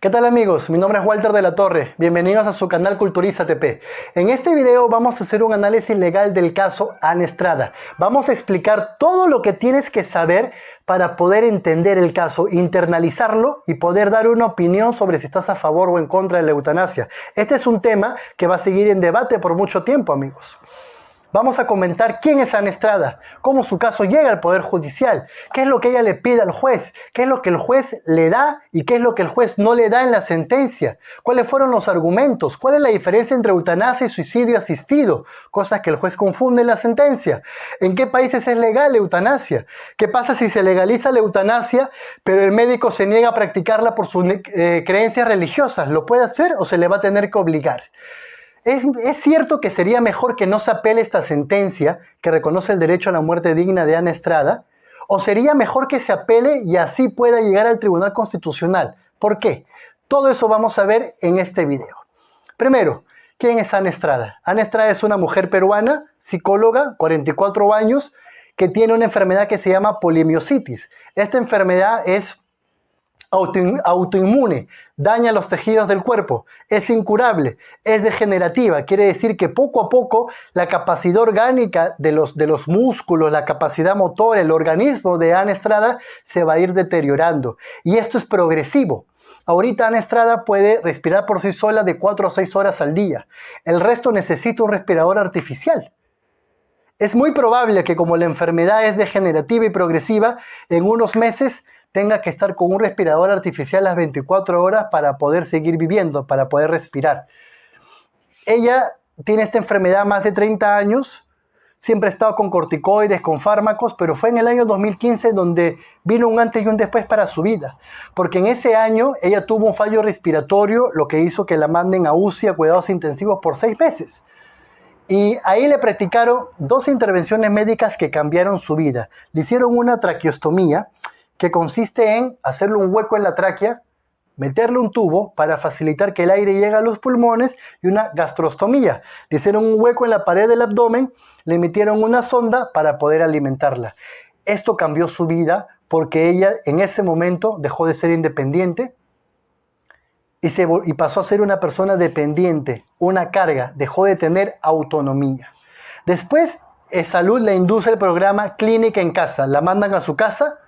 ¿Qué tal amigos? Mi nombre es Walter de la Torre. Bienvenidos a su canal Culturiza TP. En este video vamos a hacer un análisis legal del caso Ana Estrada. Vamos a explicar todo lo que tienes que saber para poder entender el caso, internalizarlo y poder dar una opinión sobre si estás a favor o en contra de la eutanasia. Este es un tema que va a seguir en debate por mucho tiempo, amigos. Vamos a comentar quién es Ana Estrada, cómo su caso llega al Poder Judicial, qué es lo que ella le pide al juez, qué es lo que el juez le da y qué es lo que el juez no le da en la sentencia, cuáles fueron los argumentos, cuál es la diferencia entre eutanasia y suicidio asistido, cosas que el juez confunde en la sentencia, en qué países es legal la eutanasia, qué pasa si se legaliza la eutanasia pero el médico se niega a practicarla por sus creencias religiosas, ¿lo puede hacer o se le va a tener que obligar? Es cierto que sería mejor que no se apele esta sentencia que reconoce el derecho a la muerte digna de Ana Estrada, o sería mejor que se apele y así pueda llegar al Tribunal Constitucional. ¿Por qué? Todo eso vamos a ver en este video. Primero, ¿quién es Ana Estrada? Ana Estrada es una mujer peruana, psicóloga, 44 años, que tiene una enfermedad que se llama polimiositis. Esta enfermedad es autoinmune, daña los tejidos del cuerpo, es incurable, es degenerativa, quiere decir que poco a poco la capacidad orgánica de los músculos, la capacidad motora, el organismo de Ana Estrada se va a ir deteriorando y esto es progresivo. Ahorita Ana Estrada puede respirar por sí sola de 4 a 6 horas al día, el resto necesita un respirador artificial. Es muy probable que como la enfermedad es degenerativa y progresiva, en unos meses tenga que estar con un respirador artificial las 24 horas para poder seguir viviendo, para poder respirar. Ella tiene esta enfermedad más de 30 años, siempre ha estado con corticoides, con fármacos, pero fue en el año 2015 donde vino un antes y un después para su vida, porque en ese año ella tuvo un fallo respiratorio, lo que hizo que la manden a UCI, a cuidados intensivos, por 6 meses. Y ahí le practicaron 2 intervenciones médicas que cambiaron su vida. Le hicieron una traqueostomía, que consiste en hacerle un hueco en la tráquea, meterle un tubo para facilitar que el aire llegue a los pulmones y una gastrostomía. Le hicieron un hueco en la pared del abdomen, le metieron una sonda para poder alimentarla. Esto cambió su vida porque ella en ese momento dejó de ser independiente y pasó a ser una persona dependiente, una carga, dejó de tener autonomía. Después, Salud le induce el programa Clínica en Casa, la mandan a su casa,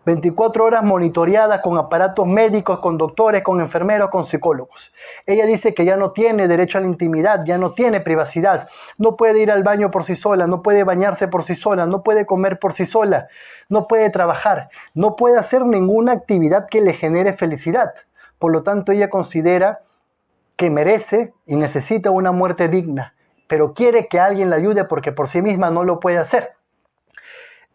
24 horas monitoreada con aparatos médicos, con doctores, con enfermeros, con psicólogos. Ella dice que ya no tiene derecho a la intimidad, ya no tiene privacidad, no puede ir al baño por sí sola, no puede bañarse por sí sola, no puede comer por sí sola, no puede trabajar, no puede hacer ninguna actividad que le genere felicidad. Por lo tanto, ella considera que merece y necesita una muerte digna, pero quiere que alguien la ayude porque por sí misma no lo puede hacer.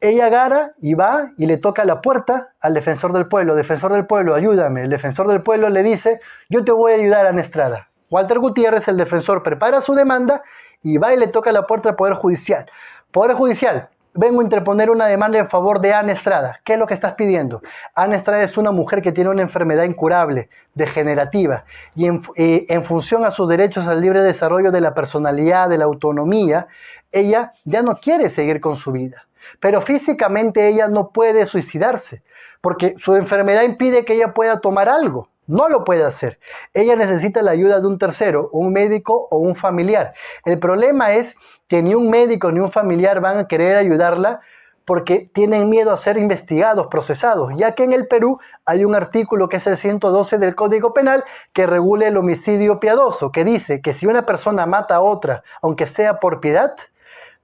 Ella agarra y va y le toca la puerta al defensor del pueblo. Defensor del pueblo, ayúdame. El defensor del pueblo le dice, yo te voy a ayudar, Ana Estrada. Walter Gutiérrez, el defensor, prepara su demanda y va y le toca la puerta al Poder Judicial. Poder Judicial, vengo a interponer una demanda en favor de Ana Estrada. ¿Qué es lo que estás pidiendo? Ana Estrada es una mujer que tiene una enfermedad incurable, degenerativa, y en función a sus derechos al libre desarrollo de la personalidad, de la autonomía, ella ya no quiere seguir con su vida. Pero físicamente ella no puede suicidarse, porque su enfermedad impide que ella pueda tomar algo. No lo puede hacer. Ella necesita la ayuda de un tercero, un médico o un familiar. El problema es que ni un médico ni un familiar van a querer ayudarla porque tienen miedo a ser investigados, procesados, ya que en el Perú hay un artículo que es el 112 del Código Penal que regula el homicidio piadoso, que dice que si una persona mata a otra, aunque sea por piedad,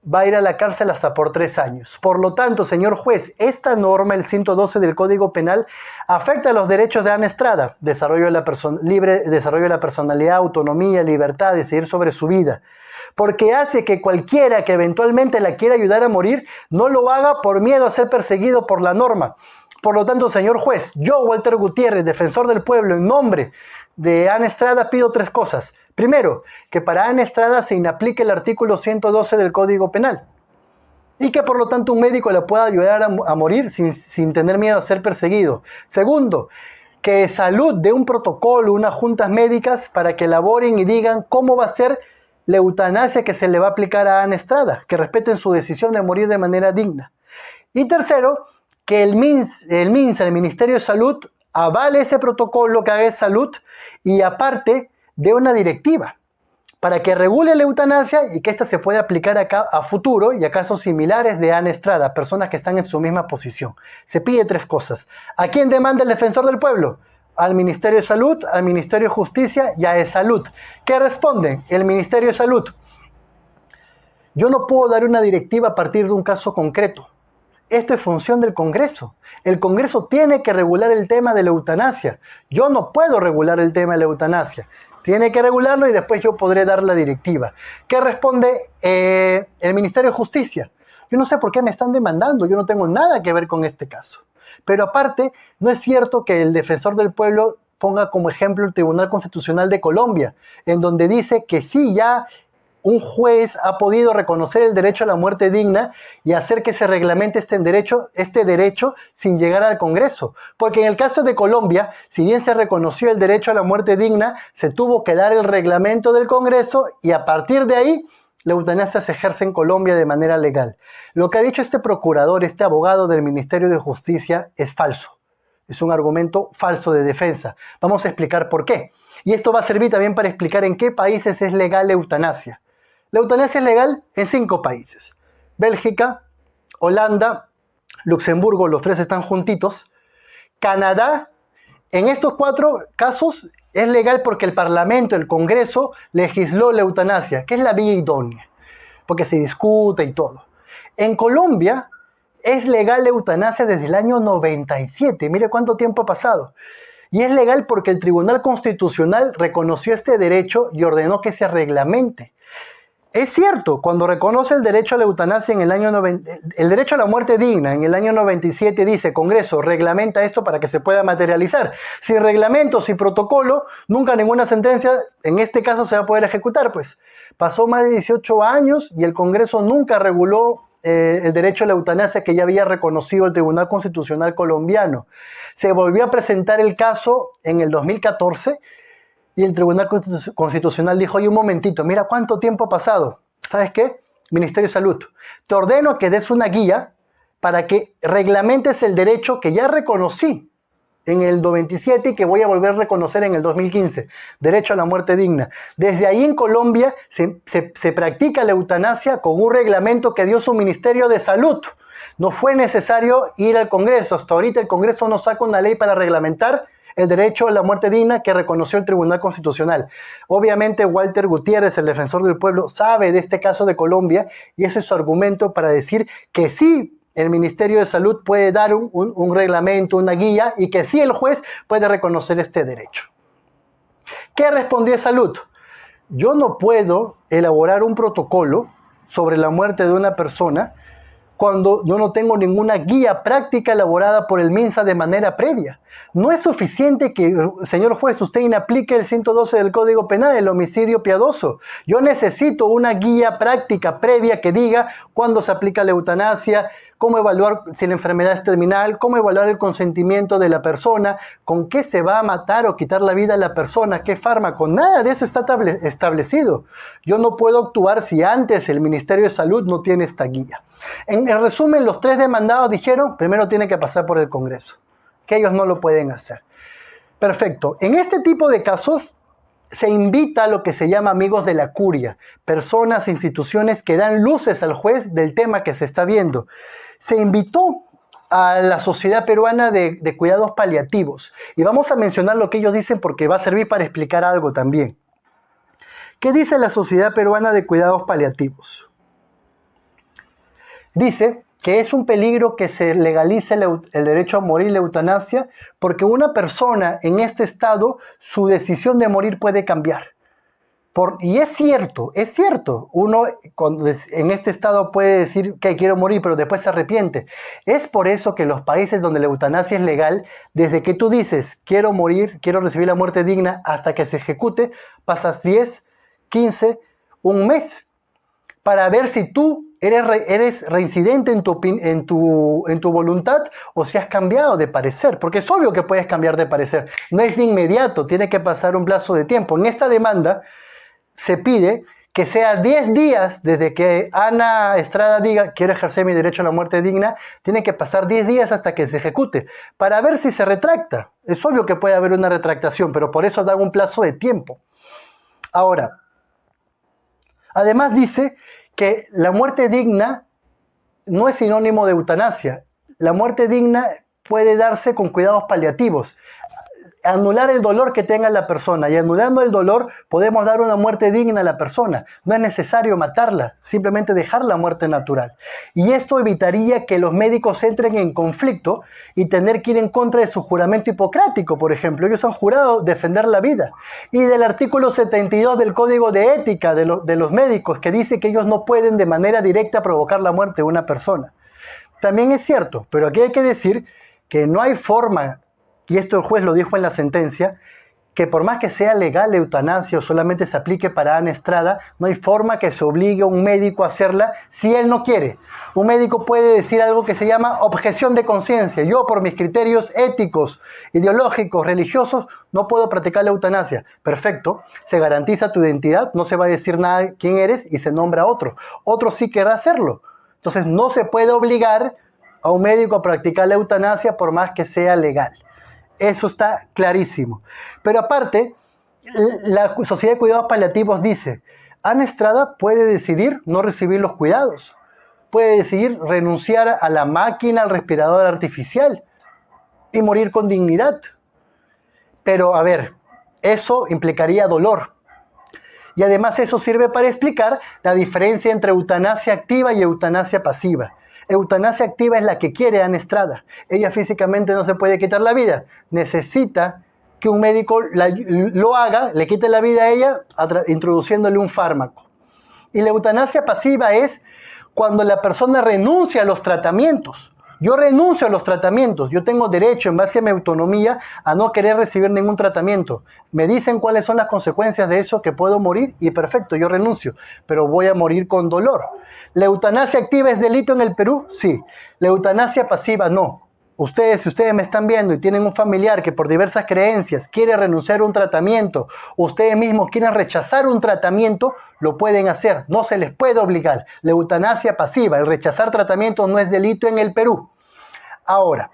va a ir a la cárcel hasta por 3 años. Por lo tanto, señor juez, esta norma, el 112 del Código Penal, afecta a los derechos de Ana Estrada, libre desarrollo de la personalidad, autonomía, libertad, decidir sobre su vida, porque hace que cualquiera que eventualmente la quiera ayudar a morir, no lo haga por miedo a ser perseguido por la norma. Por lo tanto, señor juez, yo, Walter Gutiérrez, defensor del pueblo, en nombre de Ana Estrada, pido 3 cosas. Primero, que para Ana Estrada se inaplique el artículo 112 del Código Penal y que por lo tanto un médico le pueda ayudar a morir sin tener miedo a ser perseguido. Segundo, que Salud dé un protocolo, unas juntas médicas para que elaboren y digan cómo va a ser la eutanasia que se le va a aplicar a Ana Estrada, que respeten su decisión de morir de manera digna. Y tercero, que el MINSA, el Ministerio de Salud, avale ese protocolo que haga salud y aparte dé una directiva para que regule la eutanasia y que ésta se pueda aplicar acá a futuro y a casos similares de Ana Estrada, personas que están en su misma posición. Se pide 3 cosas. ¿A quién demanda el defensor del pueblo? Al Ministerio de Salud, al Ministerio de Justicia y a E-Salud. ¿Qué responden? El Ministerio de Salud: yo no puedo dar una directiva a partir de un caso concreto. Esto es función del Congreso. El Congreso tiene que regular el tema de la eutanasia. Yo no puedo regular el tema de la eutanasia. Tiene que regularlo y después yo podré dar la directiva. ¿Qué responde el Ministerio de Justicia? Yo no sé por qué me están demandando, yo no tengo nada que ver con este caso. Pero aparte, no es cierto que el defensor del pueblo ponga como ejemplo el Tribunal Constitucional de Colombia, en donde dice que sí, ya un juez ha podido reconocer el derecho a la muerte digna y hacer que se reglamente este derecho sin llegar al Congreso. Porque en el caso de Colombia, si bien se reconoció el derecho a la muerte digna, se tuvo que dar el reglamento del Congreso y a partir de ahí la eutanasia se ejerce en Colombia de manera legal. Lo que ha dicho este procurador, este abogado del Ministerio de Justicia, es falso. Es un argumento falso de defensa. Vamos a explicar por qué. Y esto va a servir también para explicar en qué países es legal la eutanasia. La eutanasia es legal en 5 países: Bélgica, Holanda, Luxemburgo, los 3 están juntitos, Canadá. En estos 4 casos es legal porque el Parlamento, el Congreso, legisló la eutanasia, que es la vía idónea, porque se discute y todo. En Colombia es legal la eutanasia desde el año 97, mire cuánto tiempo ha pasado. Y es legal porque el Tribunal Constitucional reconoció este derecho y ordenó que se reglamente. Es cierto, cuando reconoce el derecho a la eutanasia en el año el derecho a la muerte digna en el año 97 dice: Congreso, reglamenta esto para que se pueda materializar. Sin reglamento, sin protocolo, nunca ninguna sentencia en este caso se va a poder ejecutar. Pues pasó más de 18 años y el Congreso nunca reguló el derecho a la eutanasia que ya había reconocido el Tribunal Constitucional colombiano. Se volvió a presentar el caso en el 2014 y el Tribunal Constitucional dijo: oye, un momentito, mira cuánto tiempo ha pasado. ¿Sabes qué? Ministerio de Salud, te ordeno que des una guía para que reglamentes el derecho que ya reconocí en el 97 y que voy a volver a reconocer en el 2015, derecho a la muerte digna. Desde ahí en Colombia se practica la eutanasia con un reglamento que dio su Ministerio de Salud. No fue necesario ir al Congreso. Hasta ahorita el Congreso no saca una ley para reglamentar el derecho a la muerte digna que reconoció el Tribunal Constitucional. Obviamente Walter Gutiérrez, el defensor del pueblo, sabe de este caso de Colombia y ese es su argumento para decir que sí, el Ministerio de Salud puede dar un reglamento, una guía, y que sí el juez puede reconocer este derecho. ¿Qué respondió Salud? Yo no puedo elaborar un protocolo sobre la muerte de una persona cuando yo no tengo ninguna guía práctica elaborada por el MINSA de manera previa. No es suficiente que, señor juez, usted inaplique el 112 del Código Penal, el homicidio piadoso. Yo necesito una guía práctica previa que diga cuándo se aplica la eutanasia, cómo evaluar si la enfermedad es terminal, cómo evaluar el consentimiento de la persona, con qué se va a matar o quitar la vida a la persona, qué fármaco. Nada de eso está establecido. Yo no puedo actuar si antes el Ministerio de Salud no tiene esta guía. En resumen, los 3 demandados dijeron: primero tiene que pasar por el Congreso, que ellos no lo pueden hacer. Perfecto. En este tipo de casos se invita a lo que se llama amigos de la curia, personas, instituciones que dan luces al juez del tema que se está viendo. Se invitó a la Sociedad Peruana de Cuidados Paliativos y vamos a mencionar lo que ellos dicen porque va a servir para explicar algo también. ¿Qué dice la Sociedad Peruana de Cuidados Paliativos? Dice que es un peligro que se legalice el derecho a morir, la eutanasia, porque una persona en este estado, su decisión de morir puede cambiar. Y es cierto, uno en este estado puede decir que quiero morir, pero después se arrepiente. Es por eso que los países donde la eutanasia es legal, desde que tú dices quiero morir, quiero recibir la muerte digna, hasta que se ejecute, pasas 10, 15, un mes, para ver si tú eres reincidente en tu voluntad o si has cambiado de parecer, porque es obvio que puedes cambiar de parecer, no es de inmediato, tiene que pasar un plazo de tiempo. En esta demanda se pide que sea 10 días desde que Ana Estrada diga quiero ejercer mi derecho a la muerte digna, tiene que pasar 10 días hasta que se ejecute, para ver si se retracta. Es obvio que puede haber una retractación, pero por eso dan un plazo de tiempo. Ahora, además dice que la muerte digna no es sinónimo de eutanasia. La muerte digna puede darse con cuidados paliativos. Anular el dolor que tenga la persona, y anulando el dolor podemos dar una muerte digna a la persona. No es necesario matarla, simplemente dejar la muerte natural. Y esto evitaría que los médicos entren en conflicto y tener que ir en contra de su juramento hipocrático, por ejemplo. Ellos han jurado defender la vida. Y del artículo 72 del Código de Ética de los médicos, que dice que ellos no pueden de manera directa provocar la muerte de una persona. También es cierto, pero aquí hay que decir que no hay forma, y esto el juez lo dijo en la sentencia, que por más que sea legal la eutanasia o solamente se aplique para Ana Estrada, no hay forma que se obligue a un médico a hacerla si él no quiere. Un médico puede decir algo que se llama objeción de conciencia. Yo, por mis criterios éticos, ideológicos, religiosos, no puedo practicar la eutanasia. Perfecto, se garantiza tu identidad, no se va a decir nada quién eres y se nombra a otro. Otro sí querrá hacerlo. Entonces no se puede obligar a un médico a practicar la eutanasia por más que sea legal. Eso está clarísimo. Pero aparte, la Sociedad de Cuidados Paliativos dice, Ana Estrada puede decidir no recibir los cuidados, puede decidir renunciar a la máquina, al respirador artificial y morir con dignidad. Pero a ver, eso implicaría dolor. Y además eso sirve para explicar la diferencia entre eutanasia activa y eutanasia pasiva. Eutanasia activa es la que quiere Ana Estrada. Ella físicamente no se puede quitar la vida. Necesita que un médico lo haga, le quite la vida a ella, introduciéndole un fármaco. Y la eutanasia pasiva es cuando la persona renuncia a los tratamientos. Yo renuncio a los tratamientos. Yo tengo derecho, en base a mi autonomía, a no querer recibir ningún tratamiento. Me dicen cuáles son las consecuencias de eso, que puedo morir, y perfecto, yo renuncio. Pero voy a morir con dolor. ¿La eutanasia activa es delito en el Perú? Sí. La eutanasia pasiva no. Si ustedes me están viendo y tienen un familiar que por diversas creencias quiere renunciar a un tratamiento, ustedes mismos quieren rechazar un tratamiento, lo pueden hacer. No se les puede obligar. La eutanasia pasiva, el rechazar tratamientos, no es delito en el Perú. Ahora,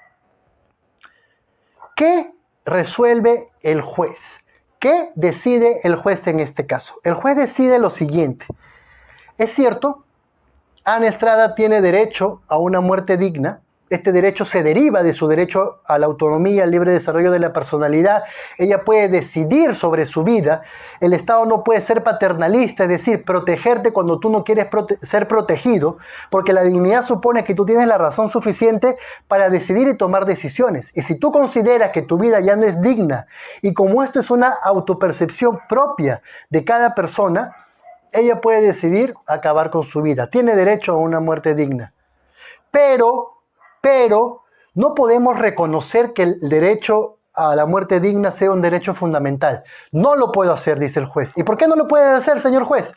¿qué resuelve el juez? ¿Qué decide el juez en este caso? El juez decide lo siguiente. Es cierto, Ana Estrada tiene derecho a una muerte digna. Este derecho se deriva de su derecho a la autonomía, al libre desarrollo de la personalidad. Ella puede decidir sobre su vida. El Estado no puede ser paternalista, es decir, protegerte cuando tú no quieres ser protegido, porque la dignidad supone que tú tienes la razón suficiente para decidir y tomar decisiones. Y si tú consideras que tu vida ya no es digna, y como esto es una autopercepción propia de cada persona, ella puede decidir acabar con su vida. Tiene derecho a una muerte digna. Pero no podemos reconocer que el derecho a la muerte digna sea un derecho fundamental. No lo puedo hacer, dice el juez. ¿Y por qué no lo puede hacer, señor juez?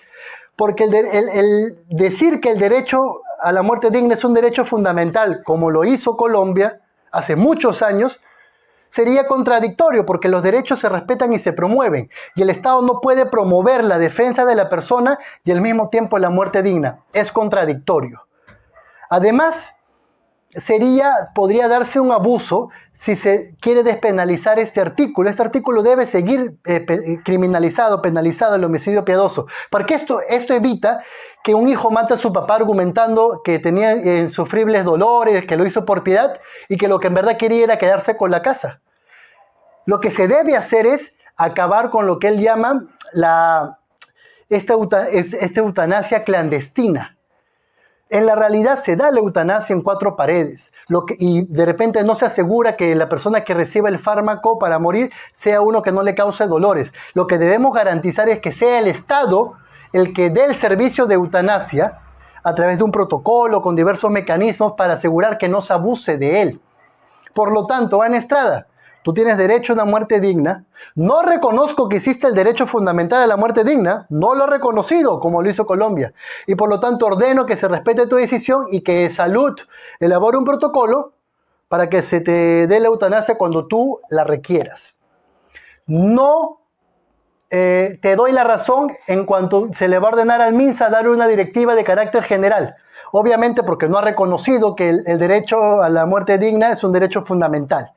Porque el decir que el derecho a la muerte digna es un derecho fundamental, como lo hizo Colombia hace muchos años, sería contradictorio, porque los derechos se respetan y se promueven, y el Estado no puede promover la defensa de la persona y al mismo tiempo la muerte digna. Es contradictorio. Además, podría darse un abuso si se quiere despenalizar este artículo. Este artículo debe seguir penalizado el homicidio piadoso, porque esto evita que un hijo mate a su papá argumentando que tenía insufribles dolores, que lo hizo por piedad y que lo que en verdad quería era quedarse con la casa. Lo que se debe hacer es acabar con lo que él llama esta eutanasia clandestina. En la realidad se da la eutanasia en 4 paredes y de repente no se asegura que la persona que reciba el fármaco para morir sea uno que no le cause dolores. Lo que debemos garantizar es que sea el Estado el que dé el servicio de eutanasia a través de un protocolo con diversos mecanismos para asegurar que no se abuse de él. Por lo tanto, Ana Estrada, tú tienes derecho a una muerte digna. No reconozco que existe el derecho fundamental a la muerte digna. No lo he reconocido como lo hizo Colombia. Y por lo tanto ordeno que se respete tu decisión y que Salud elabore un protocolo para que se te dé la eutanasia cuando tú la requieras. No te doy la razón en cuanto se le va a ordenar al MINSA dar una directiva de carácter general. Obviamente porque no ha reconocido que el derecho a la muerte digna es un derecho fundamental.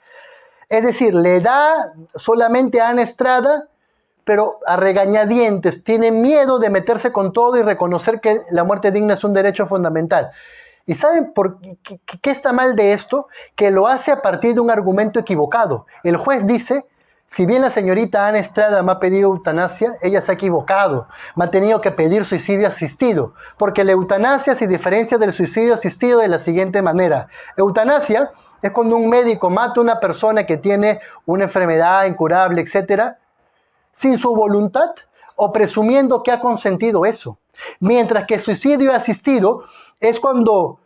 Es decir, le da solamente a Ana Estrada, pero a regañadientes, tiene miedo de meterse con todo y reconocer que la muerte digna es un derecho fundamental. ¿Y saben por qué está mal de esto? Que lo hace a partir de un argumento equivocado. El juez dice, si bien la señorita Ana Estrada me ha pedido eutanasia, ella se ha equivocado, me ha tenido que pedir suicidio asistido, porque la eutanasia se diferencia del suicidio asistido de la siguiente manera. Eutanasia es cuando un médico mata a una persona que tiene una enfermedad incurable, etcétera, sin su voluntad o presumiendo que ha consentido eso. Mientras que suicidio asistido es cuando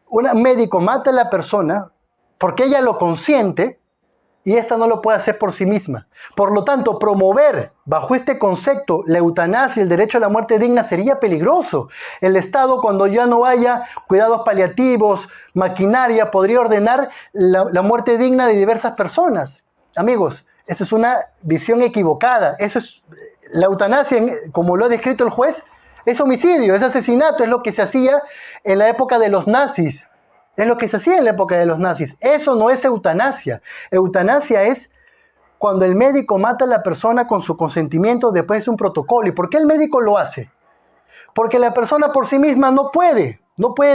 un médico mata a la persona porque ella lo consiente y esta no lo puede hacer por sí misma. Por lo tanto, promover bajo este concepto la eutanasia y el derecho a la muerte digna sería peligroso. El Estado, cuando ya no haya cuidados paliativos, maquinaria, podría ordenar la muerte digna de diversas personas. Amigos, esa es una visión equivocada. Eso es, la eutanasia, como lo ha descrito el juez, es homicidio, es asesinato, es lo que se hacía en la época de los nazis. Es lo que se hacía en la época de los nazis. Eso no es eutanasia. Eutanasia es cuando el médico mata a la persona con su consentimiento después de un protocolo. ¿Y por qué el médico lo hace? Porque la persona por sí misma no puede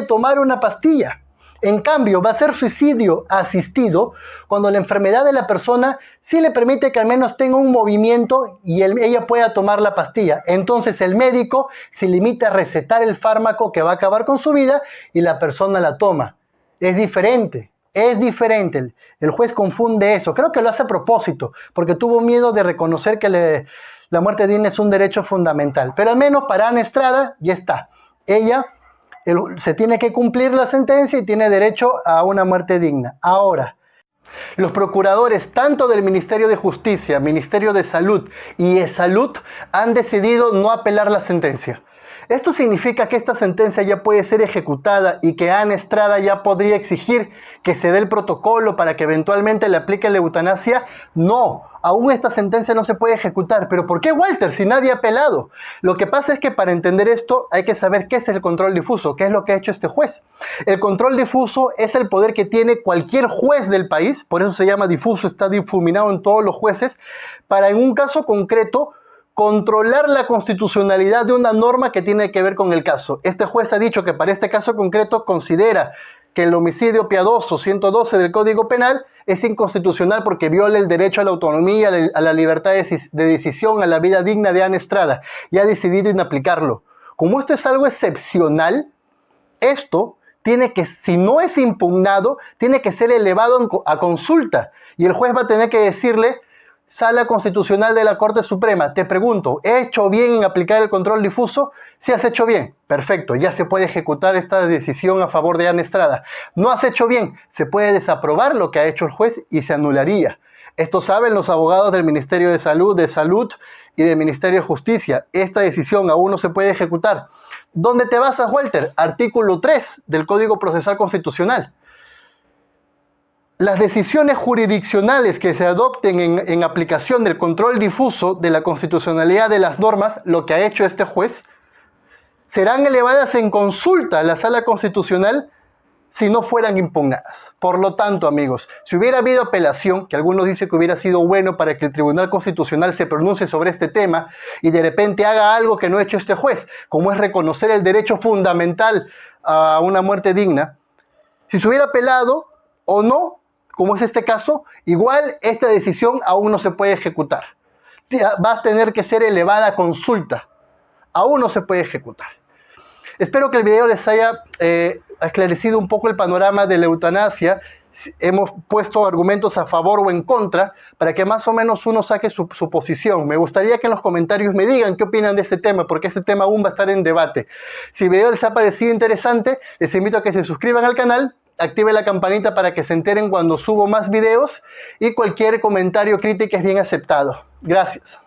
tomar una pastilla. En cambio, va a ser suicidio asistido cuando la enfermedad de la persona sí le permite que al menos tenga un movimiento y ella pueda tomar la pastilla. Entonces el médico se limita a recetar el fármaco que va a acabar con su vida y la persona la toma. Es diferente. El juez confunde eso. Creo que lo hace a propósito, porque tuvo miedo de reconocer que la muerte digna es un derecho fundamental. Pero al menos para Ana Estrada ya está. Ella se tiene que cumplir la sentencia y tiene derecho a una muerte digna. Ahora, los procuradores tanto del Ministerio de Justicia, Ministerio de Salud y ESalud han decidido no apelar la sentencia. ¿Esto significa que esta sentencia ya puede ser ejecutada y que Ana Estrada ya podría exigir que se dé el protocolo para que eventualmente le aplique la eutanasia? No, aún esta sentencia no se puede ejecutar. ¿Pero por qué, Walter, si nadie ha apelado? Lo que pasa es que para entender esto hay que saber qué es el control difuso, qué es lo que ha hecho este juez. El control difuso es el poder que tiene cualquier juez del país, por eso se llama difuso, está difuminado en todos los jueces, para en un caso concreto controlar la constitucionalidad de una norma que tiene que ver con el caso. Este juez ha dicho que para este caso concreto considera que el homicidio piadoso 112 del Código Penal es inconstitucional porque viola el derecho a la autonomía, a la libertad de decisión, a la vida digna de Ana Estrada, y ha decidido inaplicarlo. Como esto es algo excepcional, esto tiene que, si no es impugnado, tiene que ser elevado a consulta, y el juez va a tener que decirle: Sala Constitucional de la Corte Suprema, te pregunto, ¿he hecho bien en aplicar el control difuso? Si has hecho bien, perfecto, ya se puede ejecutar esta decisión a favor de Ana Estrada. No has hecho bien, se puede desaprobar lo que ha hecho el juez y se anularía. Esto saben los abogados del Ministerio de Salud y del Ministerio de Justicia. Esta decisión aún no se puede ejecutar. ¿Dónde te basas, Walter? Artículo 3 del Código Procesal Constitucional. Las decisiones jurisdiccionales que se adopten en aplicación del control difuso de la constitucionalidad de las normas, lo que ha hecho este juez, serán elevadas en consulta a la Sala Constitucional si no fueran impugnadas. Por lo tanto, amigos, si hubiera habido apelación, que algunos dicen que hubiera sido bueno para que el Tribunal Constitucional se pronuncie sobre este tema y de repente haga algo que no ha hecho este juez, como es reconocer el derecho fundamental a una muerte digna, si se hubiera apelado o no, como es este caso, igual esta decisión aún no se puede ejecutar. Va a tener que ser elevada a consulta. Aún no se puede ejecutar. Espero que el video les haya esclarecido un poco el panorama de la eutanasia. Hemos puesto argumentos a favor o en contra para que más o menos uno saque su posición. Me gustaría que en los comentarios me digan qué opinan de este tema, porque este tema aún va a estar en debate. Si el video les ha parecido interesante, les invito a que se suscriban al canal, active la campanita para que se enteren cuando subo más videos y cualquier comentario, crítica es bien aceptado. Gracias.